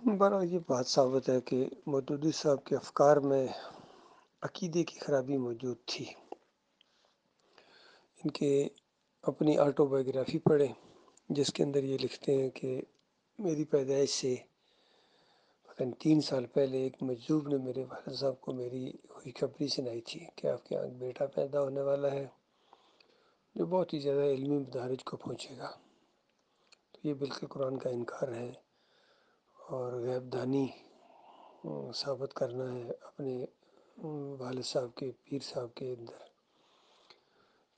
بارہ یہ بات ثابت ہے کہ مودودی صاحب کے افکار میں عقیدے کی خرابی موجود تھی۔ ان کے اپنی آٹو بایوگرافی پڑھیں جس کے اندر یہ لکھتے ہیں کہ میری پیدائش سے 3 سال پہلے ایک مجذوب نے میرے والد صاحب کو میری خوشخبری سنائی تھی کہ آپ کے یہاں بیٹا پیدا ہونے والا ہے جو بہت ہی زیادہ علمی مدارج کو پہنچے گا۔ تو یہ بالکل قرآن کا انکار ہے اور غیب دانی ثابت کرنا ہے اپنے والد صاحب کے پیر صاحب کے اندر۔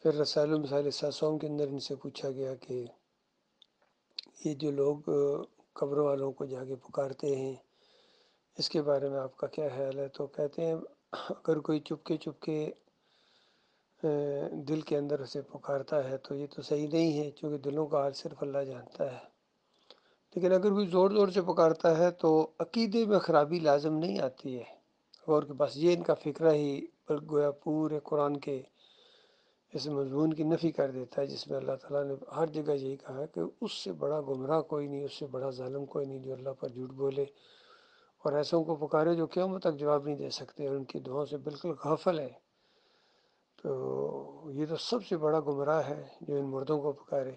پھر رسائل و مسائل ساسوم کے اندر ان سے پوچھا گیا کہ یہ جو لوگ قبر والوں کو جا کے پکارتے ہیں اس کے بارے میں آپ کا کیا خیال ہے؟ تو کہتے ہیں اگر کوئی چپکے دل کے اندر اسے پکارتا ہے تو یہ تو صحیح نہیں ہے، چونکہ دلوں کا حال صرف اللہ جانتا ہے۔ لیکن اگر کوئی زور زور سے پکارتا ہے تو عقیدے میں خرابی لازم نہیں آتی ہے، اور کہ بس یہ ان کا فکرہ ہی گویا پورے قرآن کے اس مضمون کی نفی کر دیتا ہے، جس میں اللہ تعالیٰ نے ہر جگہ یہی کہا ہے کہ اس سے بڑا گمراہ کوئی نہیں، اس سے بڑا ظالم کوئی نہیں جو اللہ پر جھوٹ بولے اور ایسوں کو پکارے جو قیامت تک جواب نہیں دے سکتے اور ان کی دعاؤں سے بالکل غافل ہے۔ تو یہ تو سب سے بڑا گمراہ ہے جو ان مردوں کو پکارے۔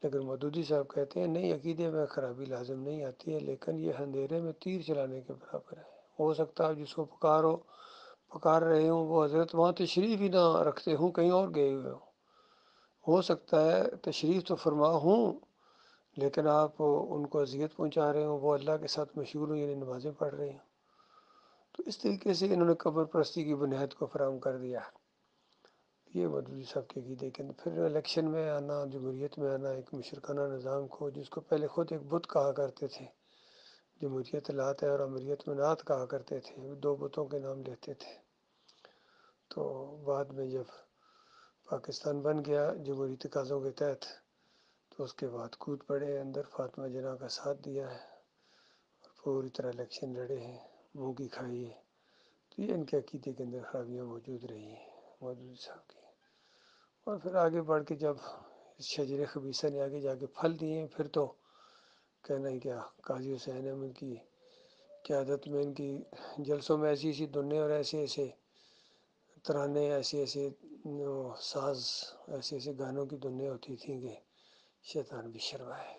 لیکن مودودی صاحب کہتے ہیں نہیں، عقیدے میں خرابی لازم نہیں آتی ہے، لیکن یہ اندھیرے میں تیر چلانے کے برابر ہے۔ ہو سکتا ہے جس کو پکار رہے ہوں وہ حضرت وہاں تشریف ہی نہ رکھتے ہوں، کہیں اور گئے ہوئے ہوں۔ ہو سکتا ہے تشریف تو فرما ہوں لیکن آپ ان کو اذیت پہنچا رہے ہوں، وہ اللہ کے ساتھ مشغول ہوں، یعنی نمازیں پڑھ رہے ہیں۔ تو اس طریقے سے انہوں نے قبر پرستی کی بنیاد کو فراہم کر دیا۔ یہ مودودی صاحب کے عقیدے کے اندر پھر الیکشن میں آنا، جمہوریت میں آنا، ایک مشرکانہ نظام کو جس کو پہلے خود ایک بت کہا کرتے تھے، جمہوریت لات ہے اور امریت میں نات کہا کرتے تھے، دو بتوں کے نام لیتے تھے۔ تو بعد میں جب پاکستان بن گیا جمہوری تقاضوں کے تحت تو اس کے بعد کود پڑے اندر، فاطمہ جناح کا ساتھ دیا ہے اور پوری طرح الیکشن لڑے ہیں، منہ کی کھائی ہے۔ تو یہ ان کے عقیدے کے اندر خرابیاں موجود رہی ہیں مودودی صاحب کی۔ اور پھر آگے بڑھ کے جب شجر خبیثہ نے آگے جا کے پھل دیے ہیں، پھر تو کہنا ہی کیا، قاضی حسین احمد کی قیادت میں ان کی جلسوں میں ایسی ایسی دھنیں اور ایسے ایسے ترانے، ایسے ایسے ساز، ایسے ایسے گانوں کی دھنیں ہوتی تھیں کہ شیطان بھی شرمائے۔